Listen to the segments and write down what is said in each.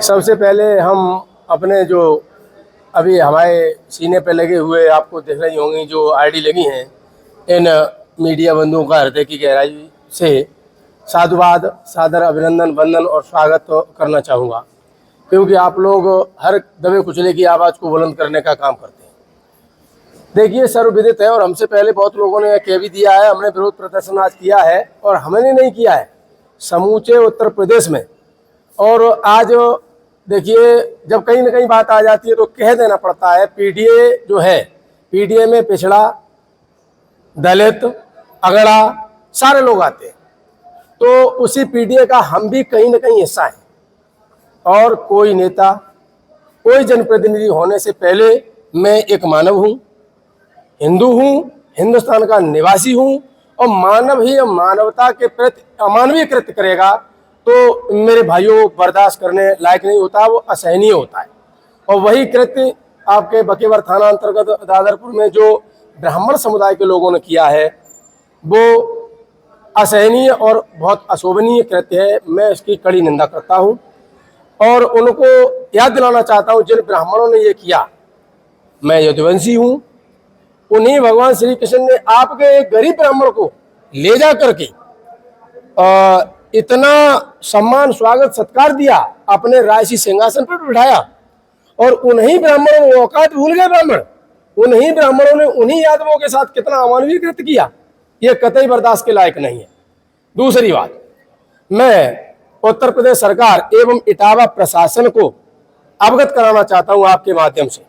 सबसे पहले हम अपने जो अभी हमारे सीने पे लगे हुए आपको दिख रही होंगी जो आईडी लगी हैं, इन मीडिया बंधुओं का हृदय की गहराई से साधुवाद, सादर अभिनंदन, वंदन और स्वागत करना चाहूँगा, क्योंकि आप लोग हर दबे कुचले की आवाज़ को बुलंद करने का काम करते हैं। देखिए, सर्वविदित है और हमसे पहले बहुत लोगों ने कह भी दिया है, हमने विरोध प्रदर्शन आज किया है और हमने नहीं किया है, समूचे उत्तर प्रदेश में। और आज देखिए, जब कहीं ना कहीं बात आ जाती है तो कह देना पड़ता है। पीडीए जो है, पीडीए में पिछड़ा, दलित, अगड़ा सारे लोग आते हैं, तो उसी पीडीए का हम भी कहीं ना कहीं हिस्सा हैं। और कोई नेता, कोई जनप्रतिनिधि होने से पहले मैं एक मानव हूँ, हिंदू हूँ, हिंदुस्तान का निवासी हूँ, और मानव ही मानवता के प्रति अमानवीय कृत्य करेगा तो मेरे भाइयों बर्दाश्त करने लायक नहीं होता, वो असहनीय होता है। और वही कृत्य आपके बकेवर थाना अंतर्गत दादरपुर में जो ब्राह्मण समुदाय के लोगों ने किया है, वो असहनीय और बहुत अशोभनीय कृत्य है। मैं इसकी कड़ी निंदा करता हूँ और उनको याद दिलाना चाहता हूँ, जिन ब्राह्मणों ने ये किया, मैं यदुवंशी हूँ, उन्हीं भगवान श्री कृष्ण ने आपके एक गरीब ब्राह्मण को ले जा करके इतना सम्मान, स्वागत, सत्कार दिया, अपने राजसी सिंहासन पर बिठाया, और उन्हीं ब्राह्मणों ने औकात भूल गए। ब्राह्मण, उन्हीं ब्राह्मणों ने उन्हीं यादवों के साथ कितना अमानवीय कृत्य किया, ये कतई बर्दाश्त के लायक नहीं है। दूसरी बात, मैं उत्तर प्रदेश सरकार एवं इटावा प्रशासन को अवगत कराना चाहता हूं आपके माध्यम से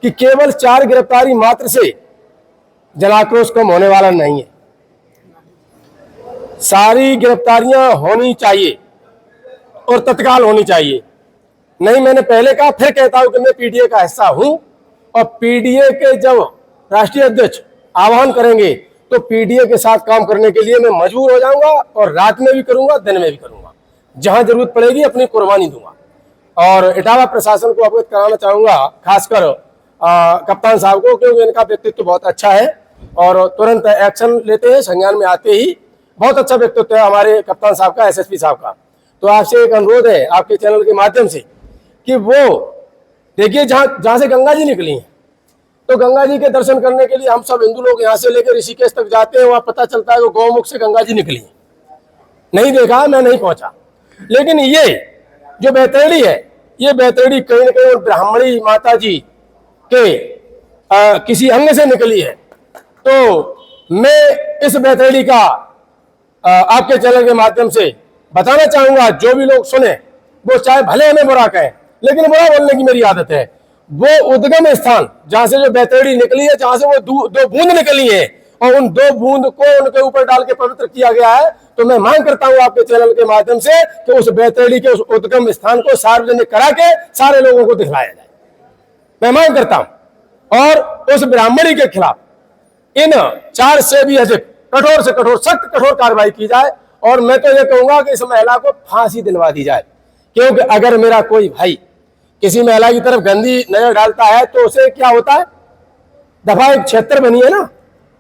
कि केवल 4 गिरफ्तारी मात्र से जनाक्रोश कम होने वाला नहीं है। सारी गिरफ्तारियां होनी चाहिए और तत्काल होनी चाहिए। नहीं, मैंने पहले कहा, फिर कहता हूं कि मैं पीडीए का हिस्सा हूं, और पीडीए के जब राष्ट्रीय अध्यक्ष आह्वान करेंगे तो पीडीए के साथ काम करने के लिए मैं मजबूर हो जाऊंगा, और रात में भी करूंगा, दिन में भी करूंगा, जहां जरूरत पड़ेगी अपनी कुर्बानी दूंगा। और इटावा प्रशासन को अवगत कराना चाहूंगा, खासकर कप्तान साहब को, क्योंकि इनका व्यक्तित्व बहुत अच्छा है और तुरंत एक्शन लेते हैं, संज्ञान में आते ही। बहुत अच्छा व्यक्तित्व है हमारे कप्तान साहब का, एसएसपी साहब का। तो आपसे एक अनुरोध है आपके चैनल के माध्यम से कि वो देखिए, जहां से गंगा जी निकली हैं, तो गंगा जी के दर्शन करने के लिए हम सब हिंदू लोग यहाँ से लेकर ऋषिकेश तक जाते हैं। वहां पता चलता है कि गौमुख से गंगा जी निकली है। नहीं देखा, मैं नहीं पहुंचा, लेकिन ये जो बैतरणी है, ये बैतरणी कहीं ना कहीं ब्राह्मणी माता जी के किसी अंग से निकली है। तो मैं इस बैतरणी का आपके चैनल के माध्यम से बताना चाहूंगा, जो भी लोग सुने वो चाहे भले हमें बुरा कहें, लेकिन बुरा बोलने की मेरी आदत है। वो उद्गम स्थान जहां से जो बैतरणी निकली है, जहां से वो दो बूंद निकली है, और उन 2 बूंद को उनके ऊपर डाल के पवित्र किया गया है, तो मैं मांग करता हूं आपके चैनल के माध्यम से कि उस बैतरणी के उस उद्गम स्थान को सार्वजनिक करा के सारे लोगों को दिखलाया जाए। मैं मांग करता हूं, और उस ब्राह्मणी के खिलाफ इन 4 से भी अधिक कठोर से कठोर, सख्त कठोर कार्रवाई की जाए। और मैं तो ये कहूंगा कि इस महिला को फांसी दिलवा दी जाए, क्योंकि अगर मेरा कोई भाई किसी महिला की तरफ गंदी नजर डालता है तो उसे क्या होता है, दफा 76 बनी है ना,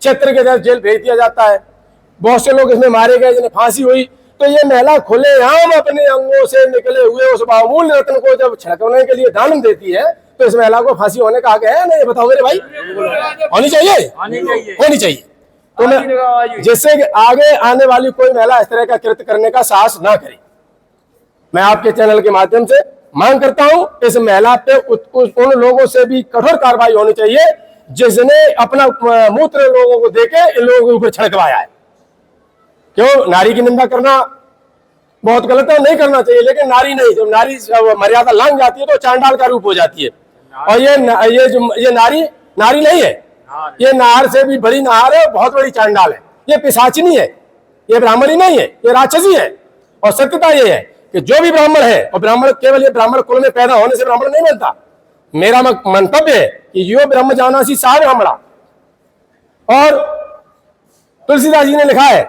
76 के तहत जेल भेज दिया जाता है। बहुत से लोग इसमें मारे गए, जिन्हें फांसी हुई। तो ये महिला खुलेआम अपने अंगों से निकले हुए उस बहुमूल्य रत्न को जब छिड़कने के लिए दान देती है, तो इस महिला को फांसी होने का हक है ना? ये बताओ मेरे भाई, होनी चाहिए, होनी चाहिए। तो मैं, जिससे कि आगे आने वाली कोई महिला इस तरह का कृत्य करने का साहस ना करे, मैं आपके चैनल के माध्यम से मांग करता हूं, इस महिला पे उन लोगों से भी कठोर कार्रवाई होनी चाहिए जिसने अपना मूत्र लोगों को देके इन लोगों के ऊपर छिड़कवाया है। क्यों? नारी की निंदा करना बहुत गलत है, नहीं करना चाहिए, लेकिन नारी नहीं, जब नारी मर्यादा लांघ जाती है तो चांडाल का रूप हो जाती है। और ये नारी नहीं है, ये नार से भी बड़ी नार है, बहुत बड़ी चांडाल है। ये पिशाचिनी है, ये ब्राह्मणी नहीं है, ये राक्षसी है। और सत्यता ये है कि जो भी ब्राह्मण है, और ब्राह्मण केवल ये ब्राह्मण कुल में पैदा होने से ब्राह्मण नहीं बनता। मेरा मंतव्य है कि यो ब्रह्म जानासी सा ब्राह्मणा। और तुलसीदास जी ने लिखा है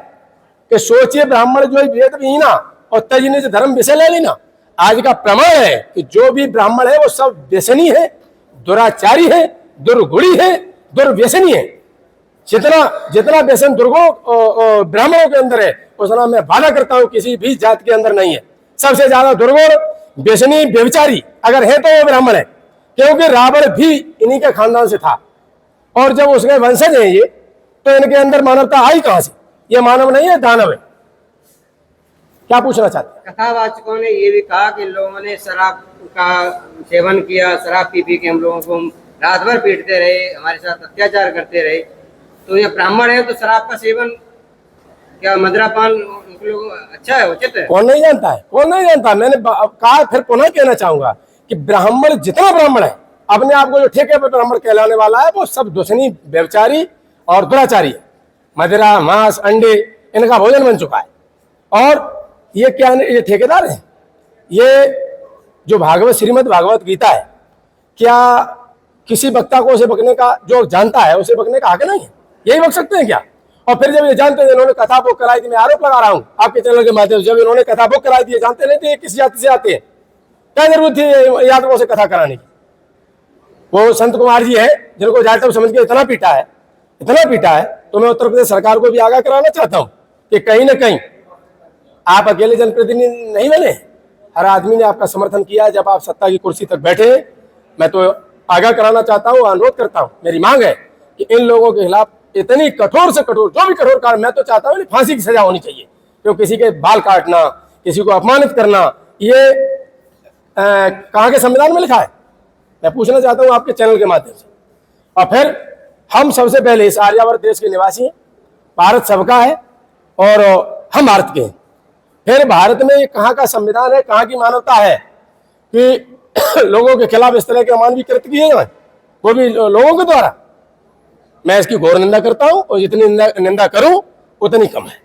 कि सोचिए ब्राह्मण जो वेद विहीना और तजने से धर्म विषय ले लेना। आज का प्रमाण है कि जो भी ब्राह्मण है वो सब व्यसनी है, दुराचारी है, दुर्गुणी है, दुर्व्यसनी है। जितना व्यसन दुर्गुण ब्राह्मणों के अंदर है, उतना मैं वादा करता हूं किसी भी जात के अंदर नहीं है। सबसे ज्यादा दुर्गुण व्यसनी व्यभिचारी अगर है तो वो ब्राह्मण है, क्योंकि रावण भी इन्हीं के खानदान से था। और जब उसके वंशज हैं ये, तो इनके अंदर मानवता आई कहां से? ये मानव नहीं है, दानव है। क्या पूछना चाहते हैं? कथावाचकों ने ये भी कहा कि लोगों ने शराब का सेवन किया, शराब पी पी के हम लोगों को रात भर पीटते रहे, हमारे साथ अत्याचार करते रहे। तो ये ब्राह्मण है तो शराब का सेवन, क्या मदिरापान उन लोगों अच्छा है, उचित है? कौन नहीं जानता है? कौन नहीं जानता? मैंने कहा, फिर पुनः कहना चाहूंगा कि ब्राह्मण, जितना ब्राह्मण है, अपने आप को जो ठेके पर ब्राह्मण कहलाने वाला है, वो सब दुष्टनी, व्यभिचारी और दुराचारी है। मदिरा, मांस, अंडे इनका भोजन बन चुका है। और ये क्या, ये ठेकेदार है? ये जो भागवत, श्रीमद् भागवत गीता है, क्या किसी वक्ता को उसे बकने का, जो जानता है उसे बकने का हक नहीं है? यही बक सकते हैं क्या? और फिर जब ये जानते हैं, इन्होंने कथा बुक कराई थी, मैं आरोप लगा रहा हूं आपके चैनल के माध्यम से, जब इन्होंने कथा बुक कराई थी, जानते नहीं थे किस जाति से आते हैं? क्या जरूरत थी यादवों से कथा कराने की? वो संत कुमार जी है, जिनको जाटव समझ के इतना पीटा है, इतना पीटा है। तो मैं उत्तर प्रदेश सरकार को भी आगाह कराना चाहता हूं कि कहीं ना कहीं आप अकेले जनप्रतिनिधि नहीं बने, हर आदमी ने आपका समर्थन किया जब आप सत्ता की कुर्सी तक बैठे। मैं तो आगाह कराना चाहता हूं, अनुरोध करता हूं, मेरी मांग है कि इन लोगों के खिलाफ इतनी कठोर से कठोर, जो भी कठोर कारण, मैं तो चाहता हूं फांसी की सजा होनी चाहिए। क्योंकि किसी के बाल काटना, किसी को अपमानित करना, ये कहाँ के संविधान में लिखा है? मैं पूछना चाहता हूं आपके चैनल के माध्यम से। और फिर हम सबसे पहले इस आर्यावर्त देश के निवासी हैं, भारत सबका है और हम भारत के हैं। फिर भारत में कहाँ का संविधान है, कहाँ की मानवता है कि लोगों के खिलाफ इस तरह के अमानवीय कृत्य किए जाए, वो भी लोगों के द्वारा? मैं इसकी घोर निंदा करता हूं, और जितनी निंदा करूं उतनी कम है।